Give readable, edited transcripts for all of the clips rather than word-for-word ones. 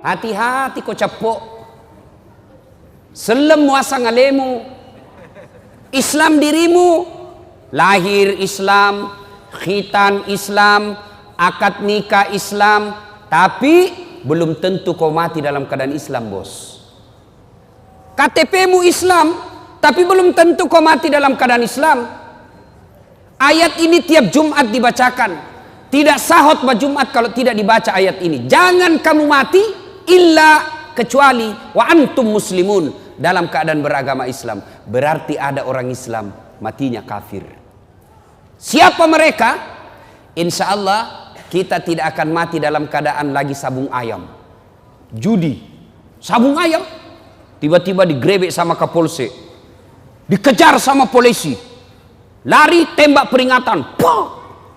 Hati-hati kau capok. Selem muasa ngalemu. Islam dirimu. Lahir Islam, khitan Islam, akad nikah Islam, tapi belum tentu kau mati dalam keadaan Islam, bos. KTP-mu Islam, tapi belum tentu kau mati dalam keadaan Islam. Ayat ini tiap Jumat dibacakan. Tidak sah khutbah Jumat kalau tidak dibaca ayat ini. Jangan kamu mati illa kecuali wa antum muslimun, dalam keadaan beragama Islam. Berarti ada orang Islam matinya kafir. Siapa mereka? Insya Allah kita tidak akan mati dalam keadaan lagi sabung ayam, judi, sabung ayam. Tiba-tiba digrebek sama Kapolsek, dikejar sama polisi, lari tembak peringatan, pak,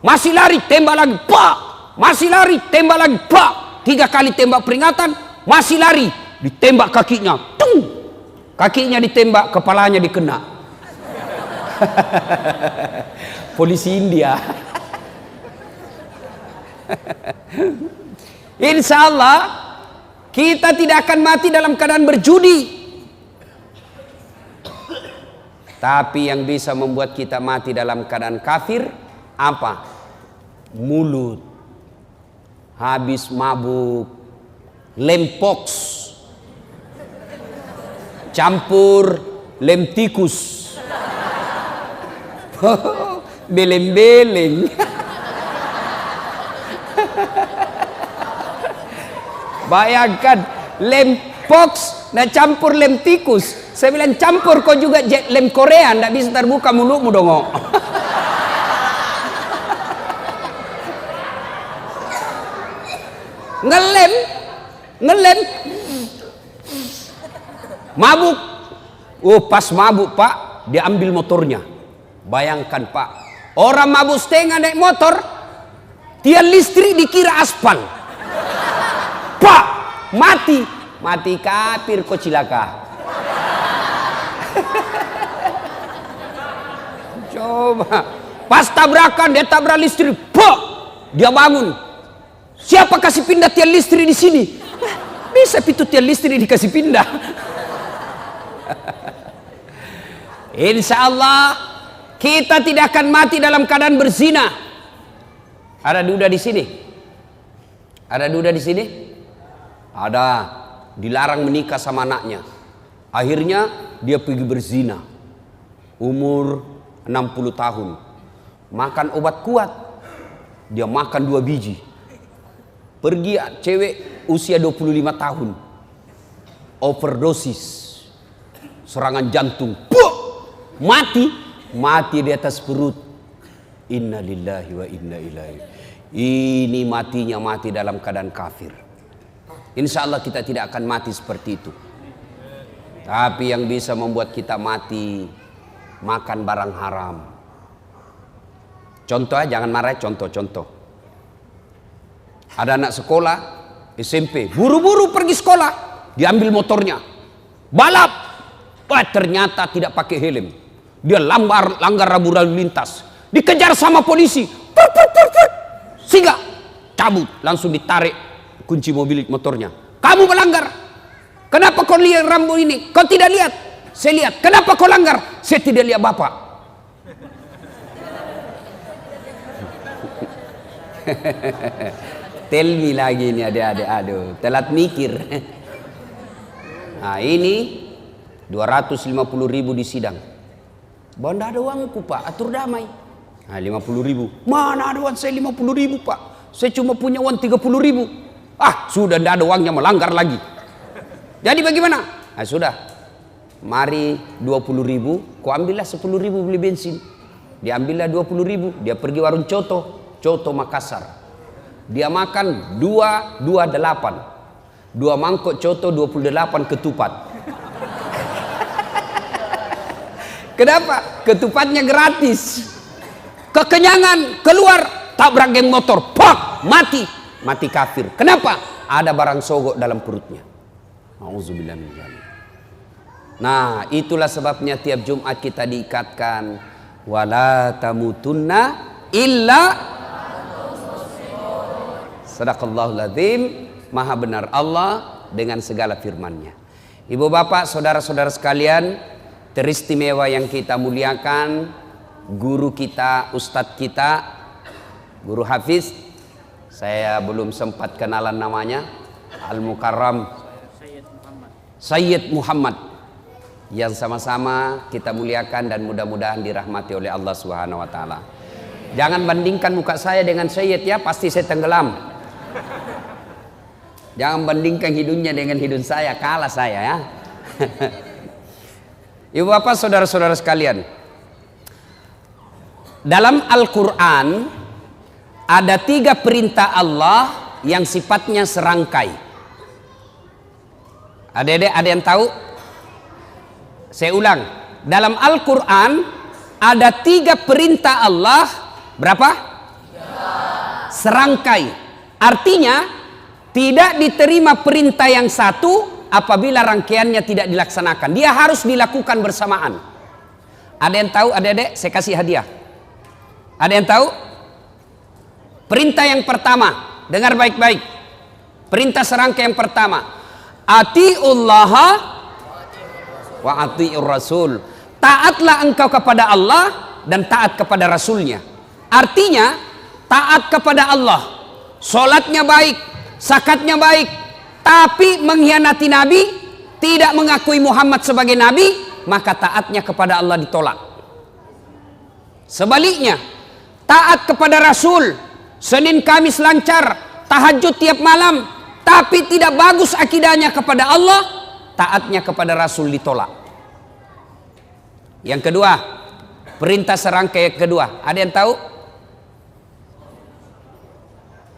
masih lari tembak lagi, pak, masih lari tembak lagi, pak, 3 kali tembak peringatan, masih lari, ditembak kakinya, tung, kakinya ditembak, kepalanya dikena. Polisi India. Insya Allah kita tidak akan mati dalam keadaan berjudi. Tapi yang bisa membuat kita mati dalam keadaan kafir apa? Mulut. Habis mabuk, lempox, campur lem tikus. Beleng-beleng. Bayangkan lem pox dan campur lem tikus. Saya bilang campur kau juga lem Korea, ndak bisa terbuka mulutmu dong. Ngelem, ngelem. Mabuk. Oh, pas mabuk, Pak, dia ambil motornya. Bayangkan, Pak, orang mabuk setengah naik motor, tiang listrik dikira aspal. Pak, mati, mati kafir kok cilaka. Coba, pas tabrakan dia tabrak listrik, Pak, dia bangun. Siapa kasih pindah tiang listrik di sini? Bisa pintu tiang listrik dikasih pindah. Insya Allah kita tidak akan mati dalam keadaan berzina. Ada duda di sini? Ada duda di sini? Ada. Dilarang menikah sama anaknya. Akhirnya dia pergi berzina. Umur 60 tahun. Makan obat kuat. Dia makan 2 biji. Pergi cewek usia 25 tahun. Overdosis. Serangan jantung. Puh! Mati. Mati di atas perut. Inna lillahi wa inna ilaihi. Ini matinya mati dalam keadaan kafir. Insya Allah kita tidak akan mati seperti itu. Tapi yang bisa membuat kita mati, makan barang haram. Contoh jangan marah, contoh. Ada anak sekolah SMP, buru-buru pergi sekolah, diambil motornya, balap. Wah, ternyata tidak pakai helm. Dia langgar rambu lalu lintas, dikejar sama polisi, sehingga cabut, langsung ditarik kunci mobil motornya. Kamu melanggar. Kenapa kau lihat rambu ini? Kau tidak lihat? Saya lihat. Kenapa kau langgar? Saya tidak lihat bapak. Tell me lagi ini adik-adik. Aduh, telat mikir. Nah ini 250.000 di sidang. Bahwa tidak ada uangku, Pak, atur damai. Nah 50.000. Mana ada uang saya 50.000, Pak? Saya cuma punya uang 30.000. Ah, sudah tidak ada uangnya, melanggar lagi. Jadi bagaimana? Nah sudah, mari 20.000, kau ambillah 10.000 beli bensin. Dia ambillah 20.000, dia pergi warung Coto Makassar. Dia makan 2 mangkok Coto 28 ketupat. Kenapa? Ketupatnya gratis. Kekenyangan, keluar, tabrak geng motor, pak, mati kafir. Kenapa? Ada barang sogok dalam perutnya. Auzubillah min dzalik. Nah, itulah sebabnya tiap Jumat kita diikatkan wala tamutunna illa. Sadaqallahul azim. Maha benar Allah dengan segala firman-Nya. Ibu bapak, saudara-saudara sekalian, teristimewa yang kita muliakan, guru kita, ustadz kita, guru Hafiz, saya belum sempat kenalan namanya, Al-Mukarram Sayyid Muhammad, yang sama-sama kita muliakan dan mudah-mudahan dirahmati oleh Allah Subhanahu wa taala. Jangan bandingkan muka saya dengan Sayyid ya, pasti saya tenggelam. Jangan bandingkan hidungnya dengan hidung saya, kalah saya ya. Ibu bapak, saudara-saudara sekalian, dalam Al-Quran ada 3 perintah Allah yang sifatnya serangkai. Adik-adik ada yang tahu? Saya ulang, dalam Al-Quran ada 3 perintah Allah, berapa? Serangkai. Artinya tidak diterima perintah yang satu apabila rangkaiannya tidak dilaksanakan. Dia harus dilakukan bersamaan. Ada yang tahu adik-adik? Saya kasih hadiah. Ada yang tahu? Perintah yang pertama, dengar baik-baik. Perintah serangkai yang pertama, atiullaha wa atiur rasul. Taatlah engkau kepada Allah dan taat kepada Rasulnya. Artinya taat kepada Allah, sholatnya baik, zakatnya baik, tapi mengkhianati Nabi, tidak mengakui Muhammad sebagai Nabi, maka taatnya kepada Allah ditolak. Sebaliknya, taat kepada Rasul, Senin Kamis lancar, tahajud tiap malam, tapi tidak bagus akidahnya kepada Allah, taatnya kepada Rasul ditolak. Yang kedua, perintah serangkai yang kedua, ada yang tahu?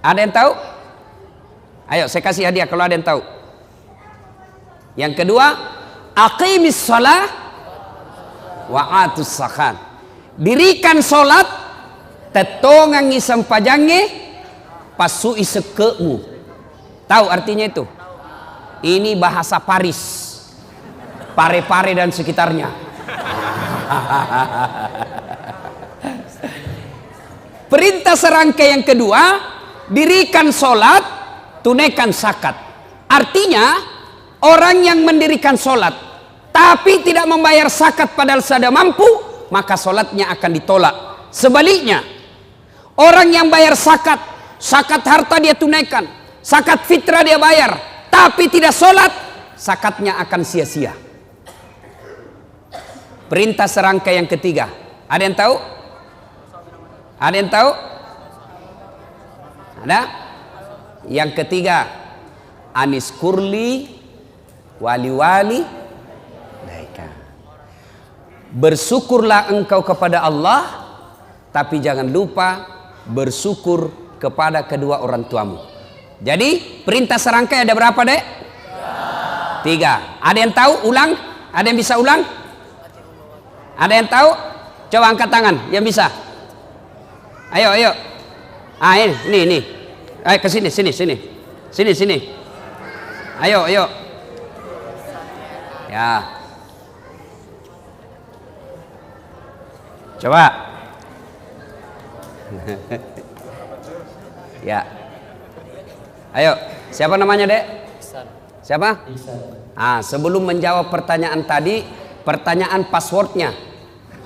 Ada yang tahu? Ayo saya kasih hadiah kalau ada yang tahu. Yang kedua, aqimis shalah wa atus zakat. Dirikan solat, tetongangi sempajange, pasui sekemu. Tahu artinya itu? Ini bahasa Paris, Pare-Pare dan sekitarnya. Perintah serangkai yang kedua, dirikan solat, tunaikan zakat. Artinya orang yang mendirikan solat tapi tidak membayar zakat padahal sudah mampu, maka solatnya akan ditolak. Sebaliknya, orang yang bayar zakat, zakat harta dia tunaikan, zakat fitrah dia bayar, tapi tidak solat, zakatnya akan sia-sia. Perintah serangkai yang ketiga, ada yang tahu? Ada yang tahu? Ada? Yang ketiga, anis kurli wali-wali daika. Bersyukurlah engkau kepada Allah, tapi jangan lupa bersyukur kepada kedua orang tuamu. Jadi perintah serangkai ada berapa, Dek? 3. Ada yang tahu? Ulang? Ada yang bisa ulang? Ada yang tahu? Coba angkat tangan yang bisa. Ayo, ayo. Ah, ini. Ayo ke sini. Sini. Ayo. Ya. Coba. Ya. Ayo, siapa namanya, Dek? Siapa? Sebelum menjawab pertanyaan tadi, pertanyaan passwordnya.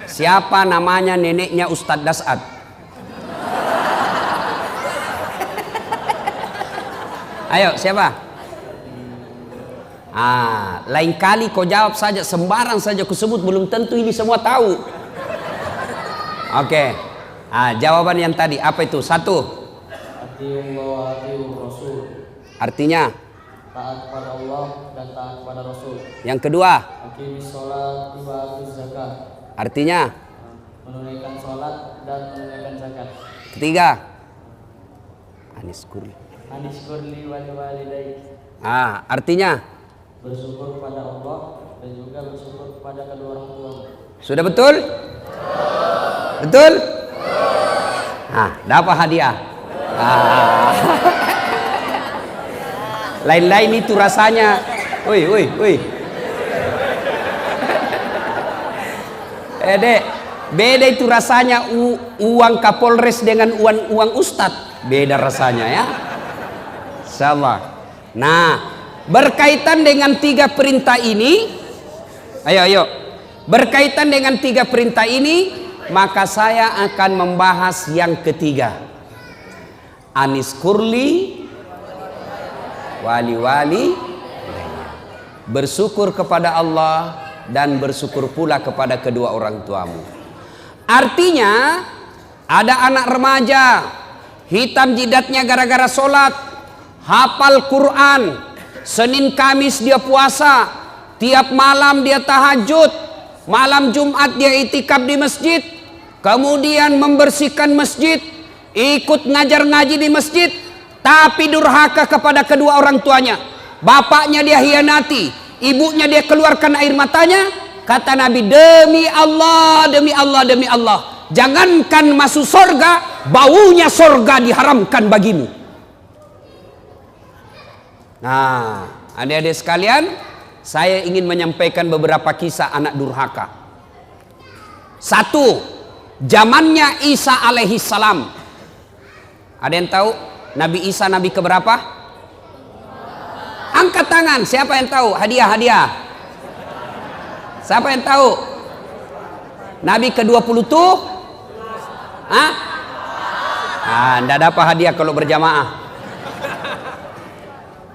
Siapa namanya neneknya Ustadz Dasad? Ayo, siapa? Lain kali kau jawab saja, sembarang saja kau sebut, belum tentu ini semua tahu. Oke. Jawaban yang tadi apa itu? 1. Artinya taat kepada Allah dan taat kepada Rasul. Yang kedua, Aqimis sholat wa atuz zakat. artinya Menunaikan sholat dan menunaikan zakat. ketiga, aniskur. Anishkurli wali walidaik. Artinya Bersyukur kepada Allah dan juga bersyukur kepada kedua orang tua. sudah betul? Betul? Dapat hadiah. Lain-lain itu rasanya. Woi. Dek, beda itu rasanya uang Kapolres dengan uang Ustadz. Beda rasanya ya. Insyaallah. Nah, berkaitan dengan 3 perintah ini, ayo. Berkaitan dengan 3 perintah ini, maka saya akan membahas yang ketiga. Anis kurli wali. Bersyukur kepada Allah dan bersyukur pula kepada kedua orang tuamu. Artinya, ada anak remaja, hitam jidatnya gara-gara sholat, hafal Quran, Senin Kamis dia puasa, tiap malam dia tahajud, malam Jumat dia itikaf di masjid, kemudian membersihkan masjid, ikut ngajar ngaji di masjid, tapi durhaka kepada kedua orang tuanya. Bapaknya dia hianati, ibunya dia keluarkan air matanya. Kata Nabi, demi Allah, jangankan masuk sorga, baunya sorga diharamkan bagimu. Nah, adik-adik sekalian, saya ingin menyampaikan beberapa kisah anak durhaka. 1. Zamannya Isa alaihi salam. Ada yang tahu Nabi Isa nabi keberapa? Angkat tangan, siapa yang tahu? Hadiah. Siapa yang tahu? Nabi ke-20 tuh? Hah? Enggak dapat hadiah kalau berjamaah.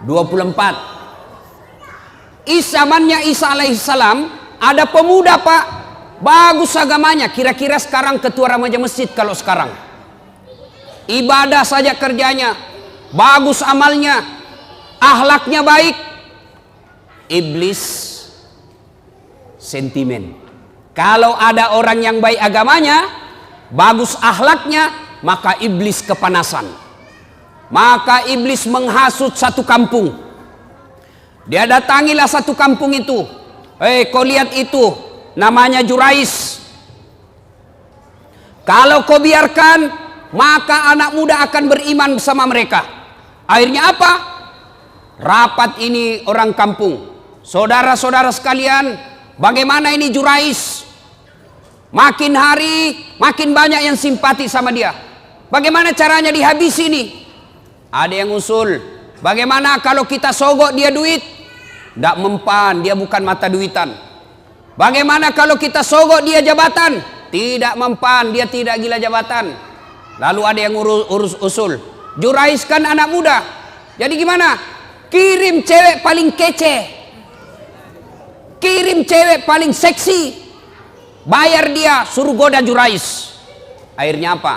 24. Zamannya Isa alaihissalam, ada pemuda pak, bagus agamanya, kira-kira sekarang ketua remaja masjid. Kalau sekarang ibadah saja kerjanya, bagus amalnya, akhlaknya baik. Iblis sentimen. Kalau ada orang yang baik agamanya, bagus akhlaknya, maka iblis kepanasan. Maka iblis menghasut satu kampung. Dia datangilah satu kampung itu. Kau lihat itu, namanya Jurais. Kalau kau biarkan, maka anak muda akan beriman bersama mereka. Akhirnya apa? Rapat ini orang kampung. Saudara-saudara sekalian, bagaimana ini Jurais? Makin hari, makin banyak yang simpati sama dia. Bagaimana caranya dihabisi ini? Ada yang usul, bagaimana kalau kita sogok dia duit? Tidak mempan, dia bukan mata duitan. Bagaimana kalau kita sogok dia jabatan? Tidak mempan, dia tidak gila jabatan. Lalu ada yang urus usul, Jurais kan anak muda, jadi gimana? Kirim cewek paling kece, kirim cewek paling seksi, bayar dia, suruh goda Jurais. Akhirnya apa?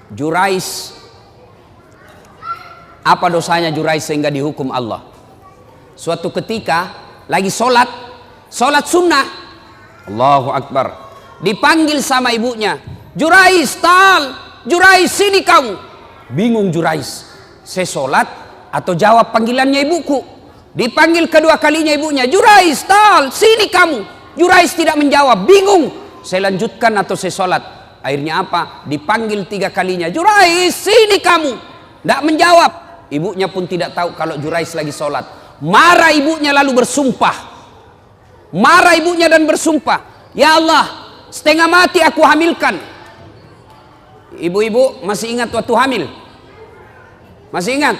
Jurais, apa dosanya Jurais sehingga dihukum Allah? Suatu ketika lagi sholat sunnah, Allahu Akbar, dipanggil sama ibunya, Jurais, Jurais sini kamu. Bingung Jurais, saya sholat atau jawab panggilannya ibuku? Dipanggil kedua kalinya ibunya, Jurais, sini kamu. Jurais tidak menjawab, bingung, saya lanjutkan atau saya sholat? Akhirnya apa? Dipanggil 3 kalinya, Jurais, sini kamu. Tidak menjawab. Ibunya pun tidak tahu kalau Jurais lagi sholat. Marah ibunya lalu bersumpah. Marah ibunya dan bersumpah, ya Allah, setengah mati aku hamilkan. Ibu-ibu masih ingat waktu hamil? Masih ingat?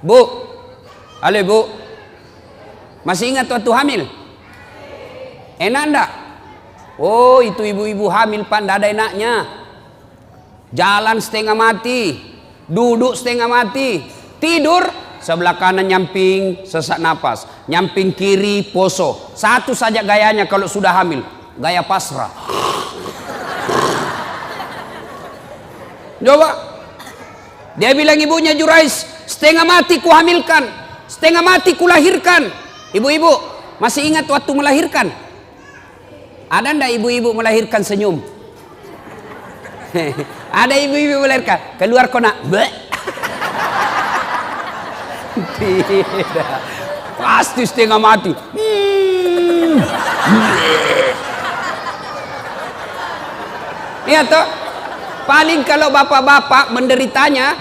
Bu, halo bu, masih ingat waktu hamil? Enak enggak? Oh, itu ibu-ibu hamil pak, enggak ada enaknya. Jalan setengah mati, duduk setengah mati, tidur sebelah kanan nyamping sesak napas, nyamping kiri poso. Satu saja gayanya kalau sudah hamil, gaya pasrah. Coba dia bilang ibunya, Jurais, setengah mati ku hamilkan, setengah mati ku lahirkan. Ibu-ibu masih ingat waktu melahirkan? Ada ndak ibu-ibu melahirkan senyum? Ada ibu-ibu melahirkan keluar kona, tidak, pasti setengah mati. Iya toh. Paling kalau bapak-bapak menderitanya,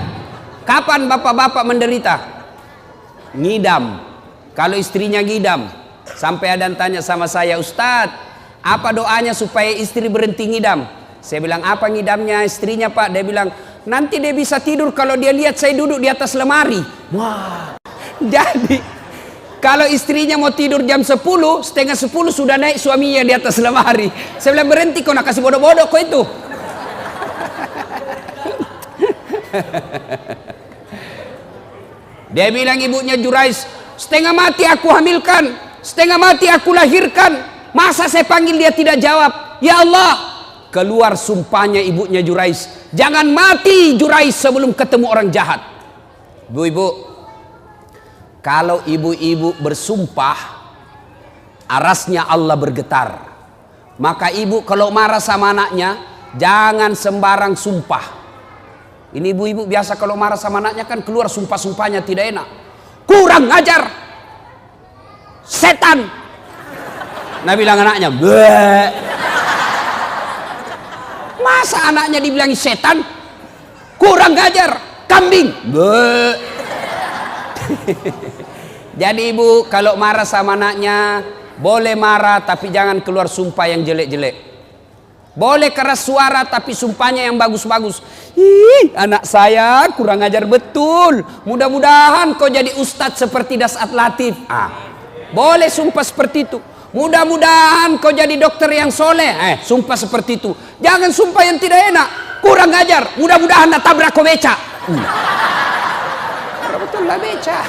kapan bapak-bapak menderita? Ngidam. Kalau istrinya ngidam, sampai ada yang tanya sama saya, Ustadz, apa doanya supaya istri berhenti ngidam? Saya bilang, apa ngidamnya istrinya pak? Dia bilang, nanti dia bisa tidur kalau dia lihat saya duduk di atas lemari. Wah, jadi Kalau istrinya mau tidur jam 10, setengah 10 sudah naik suaminya di atas lemari. Saya bilang, berhenti kau nak kasih bodoh-bodoh kau itu. Dia bilang ibunya Jurais, setengah mati aku hamilkan, setengah mati aku lahirkan. Masa saya panggil dia tidak jawab? Ya Allah, keluar sumpahnya ibunya Jurais. Jangan mati Jurais sebelum ketemu orang jahat. Ibu-ibu, kalau ibu-ibu bersumpah, arasnya Allah bergetar. Maka ibu kalau marah sama anaknya, jangan sembarang sumpah. Ini ibu-ibu biasa kalau marah sama anaknya kan keluar sumpah-sumpahnya tidak enak. Kurang ajar, setan. Nah bilang anaknya, bleh. Masa anaknya dibilang setan? Kurang ajar, kambing. Bleh. Jadi ibu kalau marah sama anaknya, boleh marah tapi jangan keluar sumpah yang jelek-jelek. Boleh keras suara tapi sumpahnya yang bagus-bagus. Ih, anak saya kurang ajar betul. Mudah-mudahan kau jadi ustadz seperti Dasat Latif. Boleh sumpah seperti itu. Mudah-mudahan kau jadi dokter yang soleh. Sumpah seperti itu. Jangan sumpah yang tidak enak. Kurang ajar. Mudah-mudahan nak tabrak kau beca. Betul lah beca.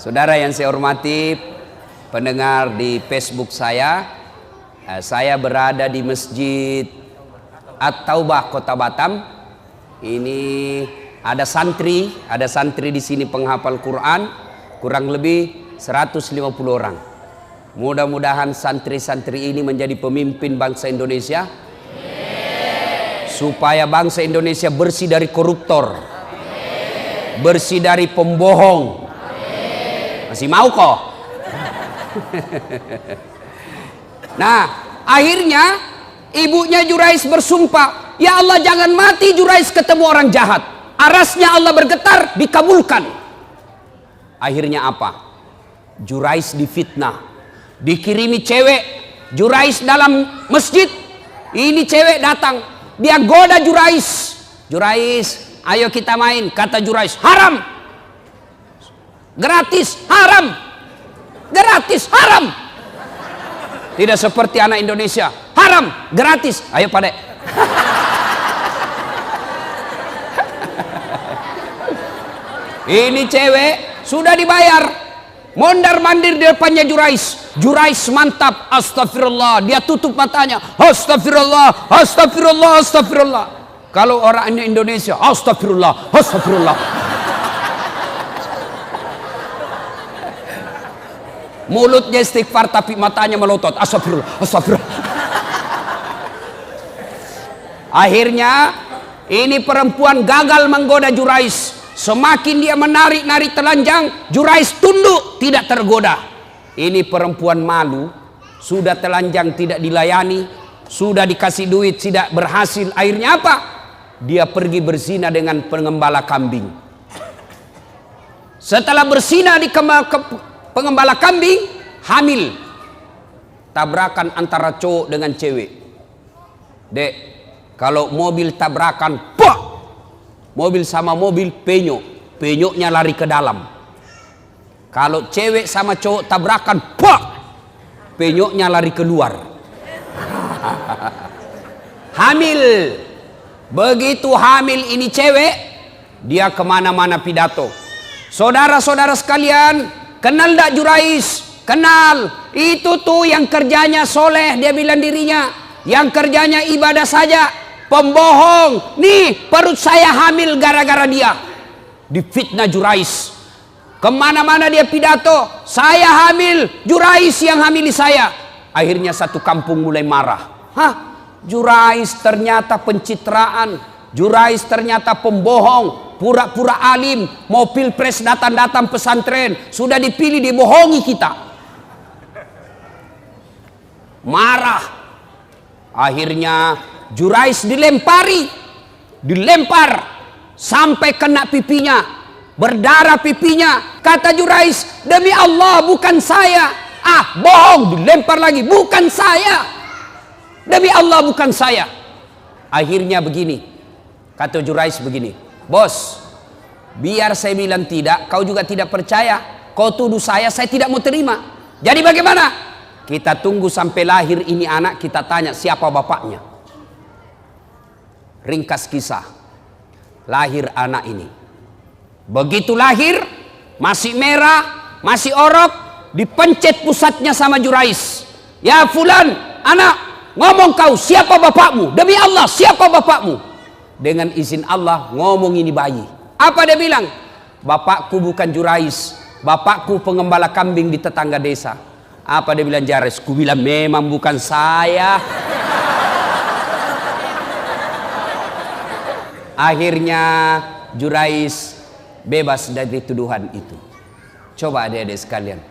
Saudara yang saya hormati, pendengar di Facebook saya berada di Masjid At-Taubah Kota Batam. Ini ada santri di sini penghafal Quran, kurang lebih 150 orang. Mudah-mudahan santri-santri ini menjadi pemimpin bangsa Indonesia, supaya bangsa Indonesia bersih dari koruptor, bersih dari pembohong. Masih mau kok? Nah, akhirnya ibunya Jurais bersumpah, ya Allah jangan mati Jurais ketemu orang jahat. Arasnya Allah bergetar, dikabulkan. Akhirnya apa? Jurais difitnah, dikirimi cewek. Jurais dalam masjid, ini cewek datang, dia goda Jurais. Jurais, ayo kita main. Kata Jurais, haram. Gratis, haram. Gratis, haram. Tidak seperti anak Indonesia, haram, gratis. Ayo Pak Dek. Ini cewek sudah dibayar, mondar mandir di depannya Jurais. Jurais mantap, astagfirullah. Dia tutup matanya, astagfirullah, astagfirullah, astagfirullah. Kalau orangnya Indonesia, astagfirullah, astagfirullah. Mulutnya istighfar tapi matanya melotot, astagfirullah, astagfirullah. Akhirnya ini perempuan gagal menggoda Jurais. Semakin dia menarik-narik telanjang, Jurais tunduk, tidak tergoda. Ini perempuan malu, sudah telanjang tidak dilayani, sudah dikasih duit tidak berhasil. Akhirnya apa? Dia pergi berzina dengan pengembala kambing. Setelah berzina di pengembala kambing, hamil. Tabrakan antara cowok dengan cewek. Dek, kalau mobil tabrakan, pok! Mobil sama mobil penyok, penyoknya lari ke dalam. Kalau cewek sama cowok tabrakan, pok! Penyoknya lari keluar. Hamil. Begitu hamil ini cewek, dia kemana-mana pidato. Saudara-saudara sekalian, kenal tak Jurais? Kenal. Itu tuh yang kerjanya soleh, dia bilang dirinya. Yang kerjanya ibadah saja. Pembohong. Nih perut saya hamil gara-gara dia. Difitnah Jurais. Kemana-mana dia pidato. Saya hamil, Jurais yang hamili saya. Akhirnya satu kampung mulai marah. Hah? Jurais ternyata pencitraan. Jurais ternyata pembohong. Pura-pura alim. Mau pilpres datang-datang pesantren. Sudah dipilih dibohongi kita. Marah. Akhirnya Jurais dilempari. Dilempar. Sampai kena pipinya. Berdarah pipinya. Kata Jurais, demi Allah bukan saya. Ah, bohong. Dilempar lagi. Bukan saya. Demi Allah bukan saya. Akhirnya begini. Kata Jurais begini. Bos, Biar saya bilang tidak, kau juga tidak percaya. Kau tuduh saya tidak mau terima. Jadi bagaimana? Kita tunggu sampai lahir ini anak, kita tanya siapa bapaknya. Ringkas kisah, lahir anak ini. Begitu lahir, masih merah, masih orok, dipencet pusatnya sama Jurais. Ya fulan, anak, ngomong kau, siapa bapakmu? Demi Allah, siapa bapakmu? Dengan izin Allah, ngomong ini bayi. Apa dia bilang? Bapakku bukan Jurais, bapakku pengembala kambing di tetangga desa. Apa dia bilang Jurais? Ku bilang memang bukan saya. Akhirnya Jurais bebas dari tuduhan itu. Coba adik-adik sekalian,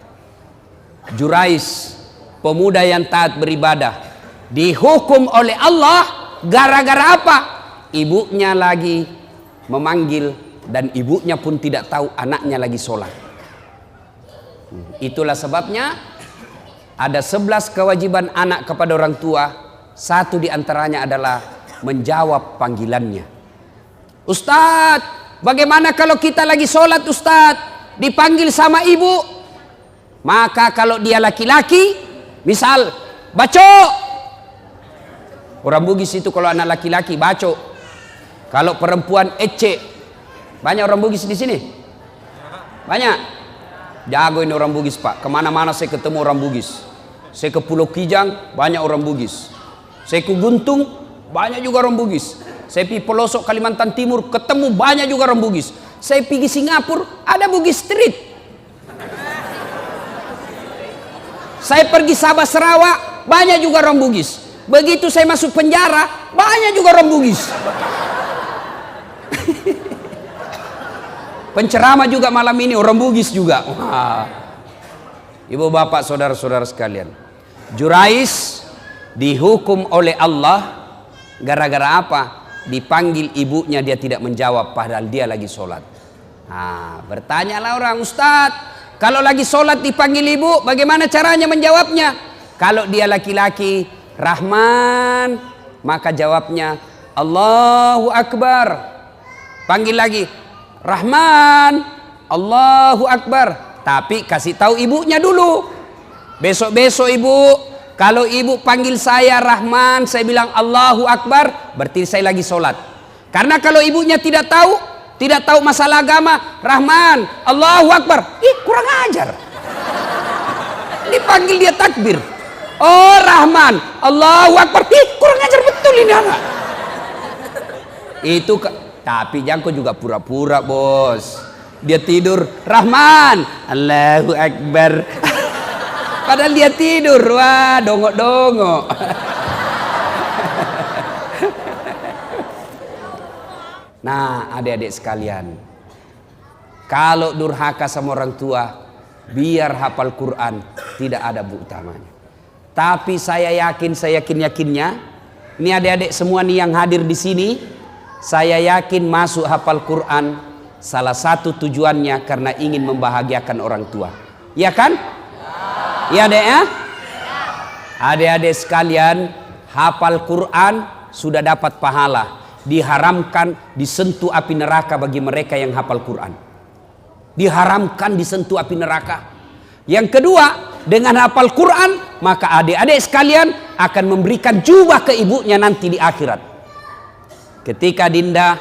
Jurais, pemuda yang taat beribadah, dihukum oleh Allah gara-gara apa? Ibunya lagi memanggil dan ibunya pun tidak tahu anaknya lagi sholat. Itulah sebabnya ada 11 kewajiban anak kepada orang tua. Satu diantaranya adalah menjawab panggilannya. Ustadz, bagaimana kalau kita lagi sholat Ustadz, dipanggil sama ibu? Maka kalau dia laki-laki, misal baco, orang Bugis itu kalau anak laki-laki baco. Kalau perempuan ece. Banyak orang Bugis di sini? Banyak. Jago ini orang Bugis Pak. Kemana-mana saya ketemu orang Bugis. Saya ke Pulau Kijang, banyak orang Bugis. Saya ke Guntung, banyak juga orang Bugis. Saya pergi pelosok Kalimantan Timur, ketemu banyak juga orang Bugis. Saya pergi Singapura, ada Bugis Street. Saya pergi Sabah Sarawak, banyak juga orang Bugis. Begitu saya masuk penjara, banyak juga orang Bugis. Penceramah juga malam ini orang Bugis juga. Wah. Ibu bapak saudara-saudara sekalian, Jurais dihukum oleh Allah gara-gara apa? Dipanggil ibunya, dia tidak menjawab padahal dia lagi sholat. Nah, bertanyalah orang, Ustadz, kalau lagi sholat dipanggil ibu, bagaimana caranya menjawabnya? Kalau dia laki-laki, Rahman, maka jawabnya Allahu Akbar. Panggil lagi, Rahman, Allahu Akbar. Tapi kasih tahu ibunya dulu. Besok-besok ibu, kalau ibu panggil saya Rahman, saya bilang Allahu Akbar, berarti saya lagi sholat. Karena kalau ibunya tidak tahu masalah agama, Rahman, Allahu Akbar, kurang ajar. Dipanggil dia takbir. Oh Rahman, Allahu Akbar, kurang ajar betul ini anak. Itu tapi Jangko juga pura-pura bos. Dia tidur, Rahman, Allahu Akbar. Padahal dia tidur, wah dongok-dongok. Nah adik-adik sekalian, kalau durhaka sama orang tua, biar hafal Quran, tidak ada bu utamanya. Tapi saya yakinnya, ini adik-adik semua nih yang hadir di sini, saya yakin masuk hafal Quran salah satu tujuannya karena ingin membahagiakan orang tua. Ya kan? Ya dek ya? Adik-adik sekalian, hafal Quran sudah dapat pahala. Diharamkan disentuh api neraka bagi mereka yang hafal Quran. Diharamkan disentuh api neraka. Yang kedua, dengan hafal Quran, maka adik-adik sekalian akan memberikan jubah ke ibunya nanti di akhirat. Ketika dinda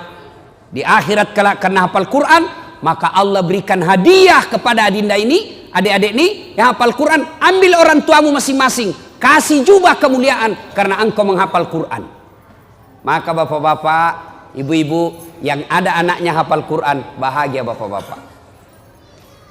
di akhirat karena hafal Quran, maka Allah berikan hadiah kepada dinda ini, adik-adik ini yang hafal Quran, ambil orang tuamu masing-masing, kasih jubah kemuliaan karena engkau menghafal Quran. Maka bapak-bapak, ibu-ibu yang ada anaknya hafal Quran, bahagia bapak-bapak.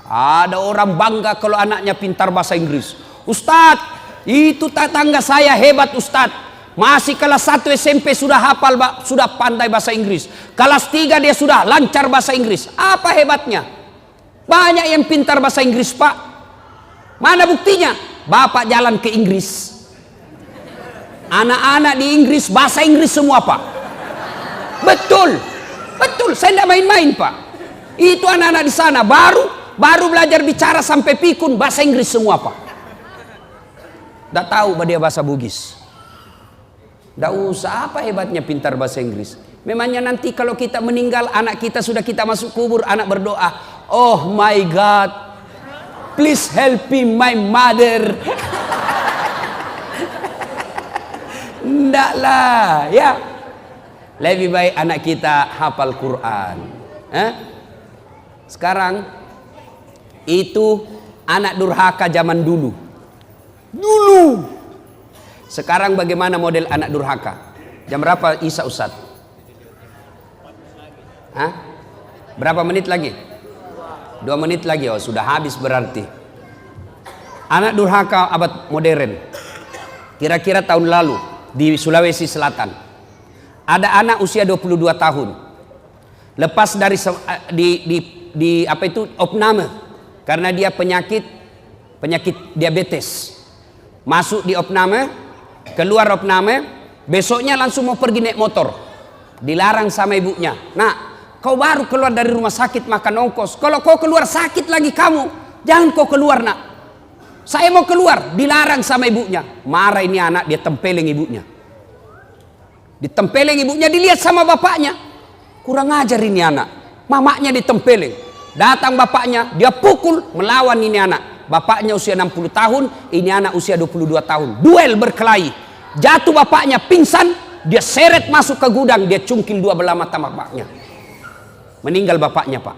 Ada orang bangga kalau anaknya pintar bahasa Inggris. Ustadz, itu tetangga saya hebat Ustadz. Masih kelas 1 SMP sudah hafal, sudah pandai bahasa Inggris. Kelas 3 dia sudah lancar bahasa Inggris. Apa hebatnya? Banyak yang pintar bahasa Inggris pak. Mana buktinya? Bapak jalan ke Inggris. Anak-anak di Inggris bahasa Inggris semua pak. Betul, betul. Saya tidak main-main pak. Itu anak-anak di sana baru belajar bicara sampai pikun bahasa Inggris semua pak. Tidak tahu dia bahasa Bugis. Tidak usah, apa hebatnya pintar bahasa Inggris? Memangnya nanti kalau kita meninggal, anak kita sudah kita masuk kubur, anak berdoa, oh my God, please help me my mother. Tidak lah, ya. Lebih baik anak kita hafal Quran. Sekarang itu anak durhaka zaman dulu. Sekarang bagaimana model anak durhaka? Jam berapa Isya Ustaz? Berapa menit lagi? 2 menit lagi. Oh, sudah habis berarti. Anak durhaka abad modern. Kira-kira tahun lalu di Sulawesi Selatan ada anak usia 22 tahun. Lepas dari di apa itu opname karena dia penyakit diabetes. Masuk di opname, keluar opname, besoknya langsung mau pergi naik motor. Dilarang sama ibunya. Nah, kau baru keluar dari rumah sakit makan ongkos. Kalau kau keluar sakit lagi kamu, jangan kau keluar nak. Saya mau keluar, dilarang sama ibunya. Marah ini anak, dia tempeleng ibunya. Ditempeleng ibunya, dilihat sama bapaknya. Kurang ajar ini anak. Mamanya ditempeleng. Datang bapaknya, dia pukul, melawan ini anak. Bapaknya usia 60 tahun, ini anak usia 22 tahun. Duel berkelahi. Jatuh bapaknya, pingsan, dia seret masuk ke gudang, dia cungkil 2 belah mata bapaknya. Meninggal bapaknya, Pak.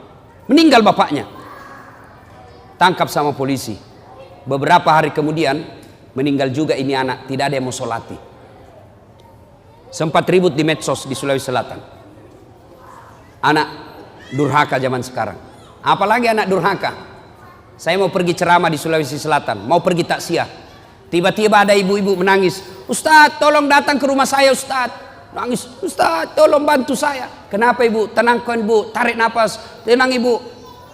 Meninggal bapaknya. Tangkap sama polisi. Beberapa hari kemudian meninggal juga ini anak, tidak ada yang mau sholati. Sempat ribut di medsos di Sulawesi Selatan. Anak durhaka zaman sekarang. Apalagi anak durhaka. Saya mau pergi ceramah di Sulawesi Selatan, mau pergi takziah. Tiba-tiba ada ibu-ibu menangis. Ustadz, tolong datang ke rumah saya, Ustadz. Nangis, Ustadz, tolong bantu saya. Kenapa ibu? Tenangkan ibu, tarik nafas. Tenang ibu.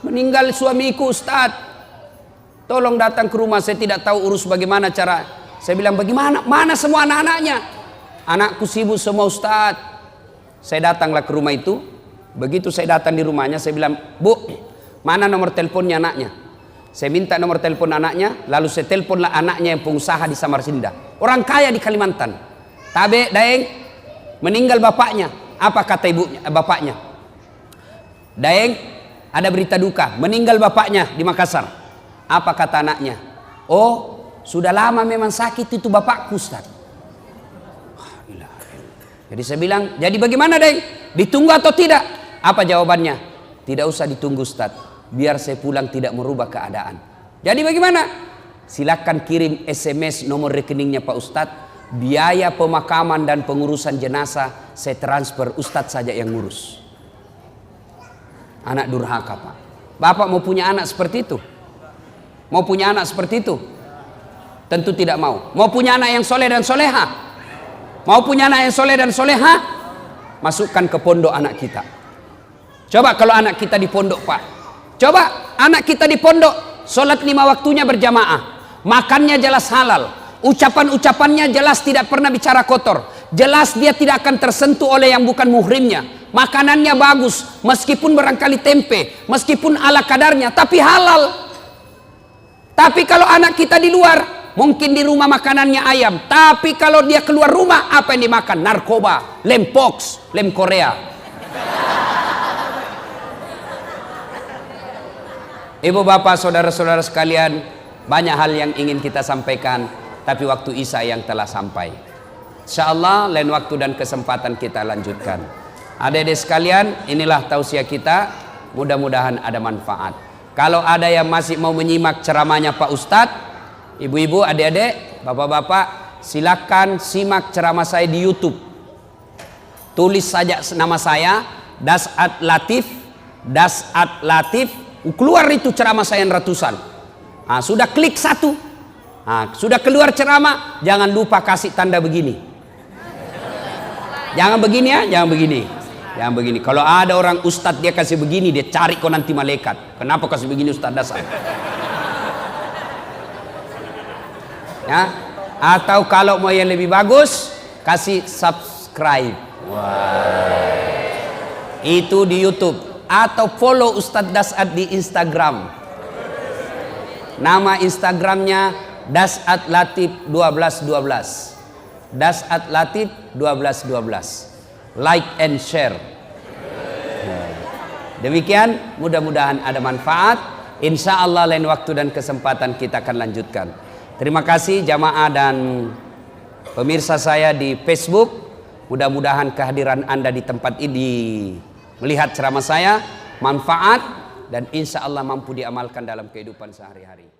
Meninggal suamiku, Ustadz. Tolong datang ke rumah, saya tidak tahu urus bagaimana cara. Saya bilang, bagaimana? Mana semua anak-anaknya? Anakku sibuk semua, Ustadz. Saya datanglah ke rumah itu. Begitu saya datang di rumahnya, saya bilang, Bu, mana nomor teleponnya anaknya? Saya minta nomor telepon anaknya, lalu saya teleponlah anaknya yang pengusaha di Samarinda. Orang kaya di Kalimantan. Tabe, Daeng, meninggal bapaknya. Apa kata ibunya, bapaknya? Daeng, ada berita duka, meninggal bapaknya di Makassar. Apa kata anaknya? Oh, sudah lama memang sakit itu bapakku, Ustaz. Jadi saya bilang, jadi bagaimana Daeng? Ditunggu atau tidak? Apa jawabannya? Tidak usah ditunggu, Ustaz. Biar saya pulang tidak merubah keadaan. Jadi bagaimana? Silakan kirim SMS nomor rekeningnya Pak Ustadz. Biaya pemakaman dan pengurusan jenazah saya transfer, Ustadz saja yang ngurus. Anak durhaka, Pak. Bapak mau punya anak seperti itu? Mau punya anak seperti itu? Tentu tidak mau. Mau punya anak yang soleh dan soleha? Mau punya anak yang soleh dan soleha? Masukkan ke pondok anak kita. Coba kalau anak kita di pondok, Pak. Coba anak kita di pondok, sholat 5 waktunya berjamaah, makannya jelas halal, ucapan-ucapannya jelas tidak pernah bicara kotor, jelas dia tidak akan tersentuh oleh yang bukan muhrimnya, makanannya bagus, meskipun barangkali tempe, meskipun ala kadarnya, tapi halal. Tapi kalau anak kita di luar, mungkin di rumah makanannya ayam, tapi kalau dia keluar rumah, apa yang dimakan? Narkoba, lem pox, lem Korea. Ibu bapak saudara-saudara sekalian, banyak hal yang ingin kita sampaikan, tapi waktu Isya yang telah sampai. InsyaAllah lain waktu dan kesempatan kita lanjutkan. Adik-adik sekalian, inilah tausiah kita, mudah-mudahan ada manfaat. Kalau ada yang masih mau menyimak ceramahnya Pak Ustadz, ibu-ibu, adik-adik, bapak-bapak, silakan simak ceramah saya di YouTube. Tulis saja nama saya, Das'ad Latif, Das'ad Latif. Keluar itu ceramah saya yang ratusan. Nah, sudah klik satu, nah, sudah keluar ceramah, jangan lupa kasih tanda begini. Jangan begini ya, jangan begini. Jangan begini. Kalau ada orang ustadz dia kasih begini, dia cari kau nanti malaikat. Kenapa kasih begini Ustadz Dasar? Ya, atau kalau mau yang lebih bagus, kasih subscribe. Wah. Itu di YouTube. Atau follow Ustadz Das'ad di Instagram. Nama Instagramnya Das'ad Latif 1212. Das at Latif 1212. Like and share. Demikian, mudah-mudahan ada manfaat. Insya Allah lain waktu dan kesempatan kita akan lanjutkan. Terima kasih jamaah dan pemirsa saya di Facebook. Mudah-mudahan kehadiran Anda di tempat ini melihat ceramah saya manfaat dan insya Allah mampu diamalkan dalam kehidupan sehari-hari.